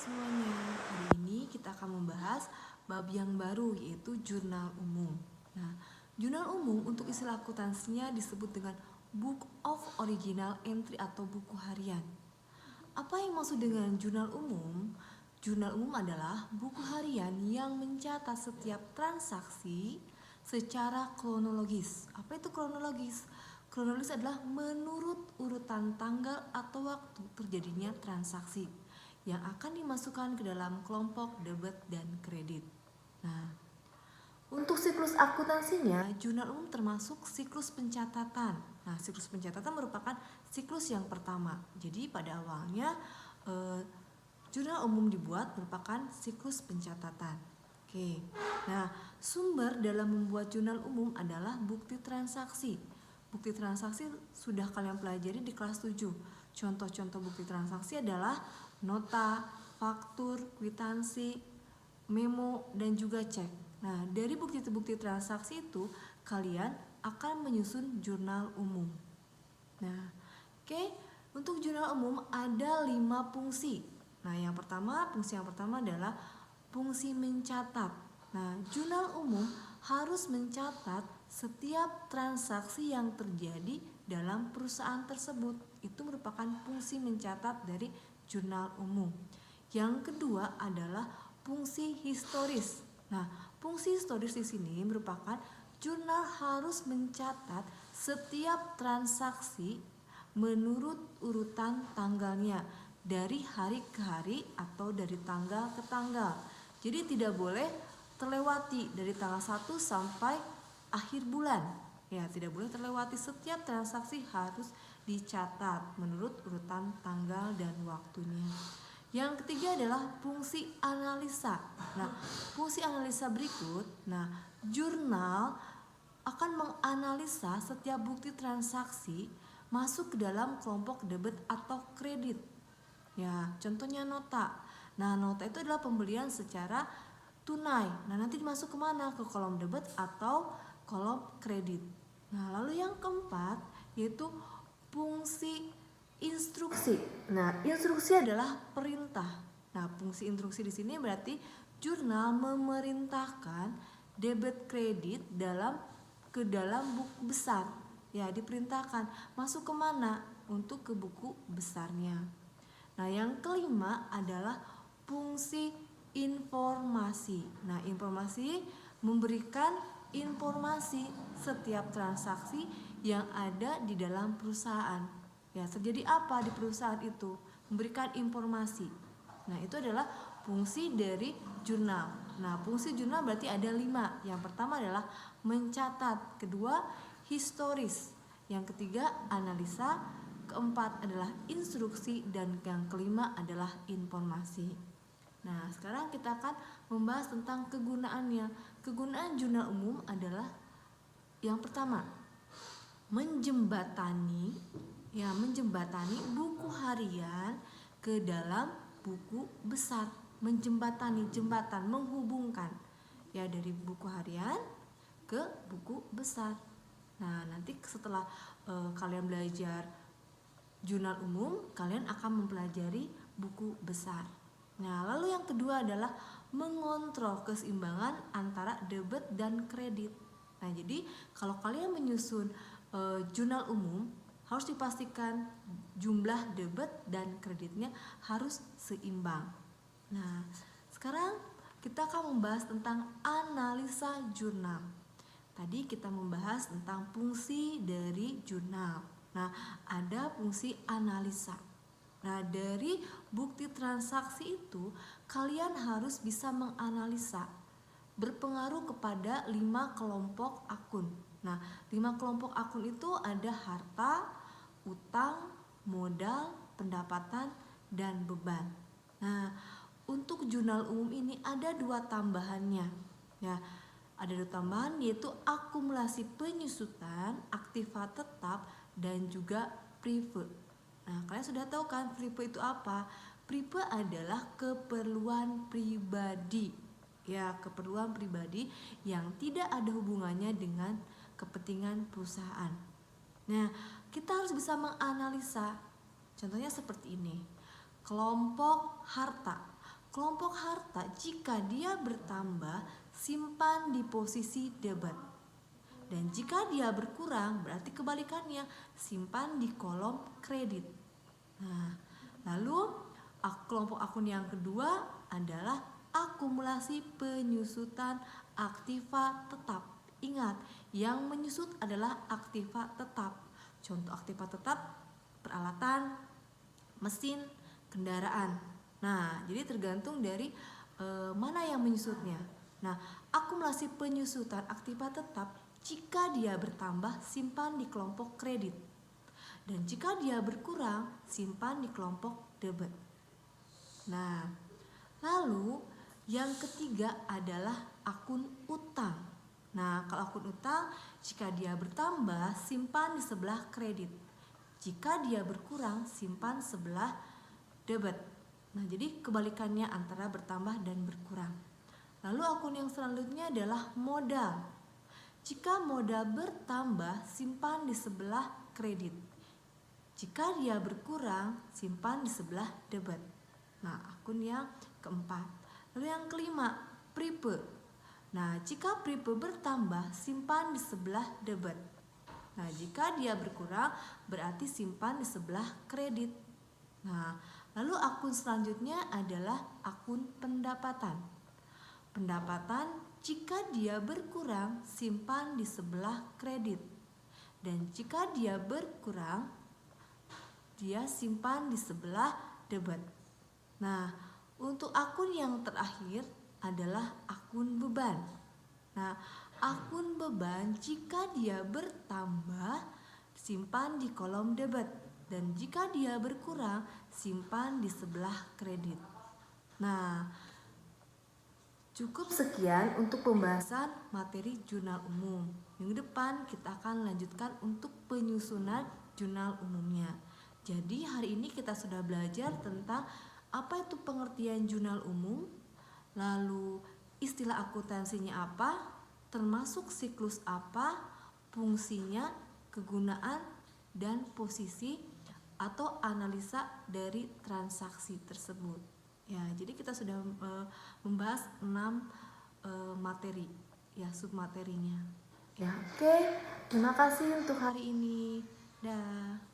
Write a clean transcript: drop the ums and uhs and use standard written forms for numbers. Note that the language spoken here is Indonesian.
semuanya, hari ini kita akan membahas bab yang baru yaitu jurnal umum. Nah, jurnal umum untuk istilah akuntansinya disebut dengan Book of Original Entry atau buku harian. Apa yang maksud dengan jurnal umum? Jurnal umum adalah buku harian yang mencatat setiap transaksi secara kronologis. Apa itu kronologis? Kronologis adalah menurut urutan tanggal atau waktu terjadinya transaksi yang akan dimasukkan ke dalam kelompok debit dan kredit. Nah, untuk siklus akuntansinya, jurnal umum termasuk siklus pencatatan. Nah, siklus pencatatan merupakan siklus yang pertama. Jadi pada awalnya jurnal umum dibuat merupakan siklus pencatatan. Oke. Nah, sumber dalam membuat jurnal umum adalah bukti transaksi. Bukti transaksi sudah kalian pelajari di kelas 7. Contoh-contoh bukti transaksi adalah nota, faktur, kwitansi, memo, dan juga cek. Nah, dari bukti-bukti transaksi itu, kalian akan menyusun jurnal umum. Nah, oke, untuk jurnal umum ada 5 fungsi. Nah, fungsi yang pertama adalah fungsi mencatat. Nah, jurnal umum harus mencatat setiap transaksi yang terjadi dalam perusahaan tersebut. Itu merupakan fungsi mencatat dari jurnal umum. Yang kedua adalah fungsi historis. Nah, fungsi historis di sini merupakan jurnal harus mencatat setiap transaksi menurut urutan tanggalnya dari hari ke hari atau dari tanggal ke tanggal. Jadi tidak boleh terlewati dari tanggal 1 sampai akhir bulan. Ya, tidak boleh terlewati, setiap transaksi harus dicatat menurut urutan tanggal dan waktunya. Yang ketiga adalah fungsi analisa. Nah, fungsi analisa berikut. Nah, jurnal akan menganalisa setiap bukti transaksi masuk ke dalam kelompok debit atau kredit. Ya, contohnya nota. Nah, nota itu adalah pembelian secara tunai. Nah, nanti dimasuk kemana? Ke kolom debit atau kolom kredit. Nah, lalu yang keempat yaitu fungsi instruksi. Nah, instruksi adalah perintah. Nah, fungsi instruksi di sini berarti jurnal memerintahkan debit kredit ke dalam buku besar. Ya, diperintahkan masuk kemana? Untuk ke buku besarnya. Nah, yang kelima adalah fungsi informasi. Nah, informasi memberikan informasi setiap transaksi yang ada di dalam perusahaan. Ya, terjadi apa di perusahaan itu? Memberikan informasi. Nah, itu adalah fungsi dari jurnal. Nah, fungsi jurnal berarti ada 5. Yang pertama adalah mencatat, kedua historis, yang ketiga analisa, keempat adalah instruksi, dan yang kelima adalah informasi. Nah, sekarang kita akan membahas tentang kegunaannya. Kegunaan jurnal umum adalah yang pertama, menjembatani buku harian ke dalam buku besar. Menjembatani, jembatan, menghubungkan ya dari buku harian ke buku besar. Nah, nanti setelah kalian belajar jurnal umum, kalian akan mempelajari buku besar. Nah, lalu yang kedua adalah mengontrol keseimbangan antara debit dan kredit. Nah, jadi kalau kalian menyusun jurnal umum, harus dipastikan jumlah debit dan kreditnya harus seimbang. Nah, sekarang kita akan membahas tentang analisa jurnal. Tadi kita membahas tentang fungsi dari jurnal. Nah, ada fungsi analisa. Nah, dari bukti transaksi itu, kalian harus bisa menganalisa. Berpengaruh kepada 5 kelompok akun. Nah, 5 kelompok akun itu ada harta, utang, modal, pendapatan, dan beban. Nah, untuk jurnal umum ini ada 2 tambahannya. Ya, ada 2 tambahan yaitu akumulasi penyusutan, aktiva tetap, dan juga prive. Nah, kalian sudah tahu kan prive itu apa? Prive adalah keperluan pribadi. Ya, keperluan pribadi yang tidak ada hubungannya dengan kepentingan perusahaan. Nah, kita harus bisa menganalisa. Contohnya seperti ini. Kelompok harta. kelompok harta jika dia bertambah, simpan di posisi debit. Dan jika dia berkurang, berarti kebalikannya, simpan di kolom kredit. Nah, lalu kelompok akun yang kedua adalah akumulasi penyusutan aktiva tetap. Ingat, yang menyusut adalah aktiva tetap. Contoh aktiva tetap: peralatan, mesin, kendaraan. Nah, jadi tergantung dari mana yang menyusutnya. Nah, akumulasi penyusutan aktiva tetap jika dia bertambah, simpan di kelompok kredit. Dan jika dia berkurang, simpan di kelompok debit. Nah, lalu yang ketiga adalah akun utang. Nah, kalau akun utang, jika dia bertambah, simpan di sebelah kredit. Jika dia berkurang, simpan sebelah debit. Nah, jadi kebalikannya antara bertambah dan berkurang. Lalu akun yang selanjutnya adalah modal. Jika modal bertambah, simpan di sebelah kredit. Jika dia berkurang, simpan di sebelah debit. Nah, akun yang keempat. Lalu yang kelima, prepe. Nah, jika prepe bertambah, simpan di sebelah debit. Nah, jika dia berkurang, berarti simpan di sebelah kredit. Nah, lalu akun selanjutnya adalah akun pendapatan. Pendapatan, jika dia berkurang, simpan di sebelah kredit. Dan jika dia berkurang, dia simpan di sebelah debit. Nah, untuk akun yang terakhir adalah akun beban. Nah, akun beban jika dia bertambah, simpan di kolom debit. Dan jika dia berkurang, simpan di sebelah kredit. Nah, cukup sekian untuk pembahasan materi jurnal umum. Minggu depan kita akan lanjutkan untuk penyusunan jurnal umumnya. Jadi hari ini kita sudah belajar tentang apa itu pengertian jurnal umum, lalu istilah akuntansinya apa, termasuk siklus apa, fungsinya, kegunaan, dan posisi atau analisa dari transaksi tersebut. Ya, jadi kita sudah membahas 6 materi, ya, submaterinya. Ya, oke. Terima kasih untuk hari ini. Dah.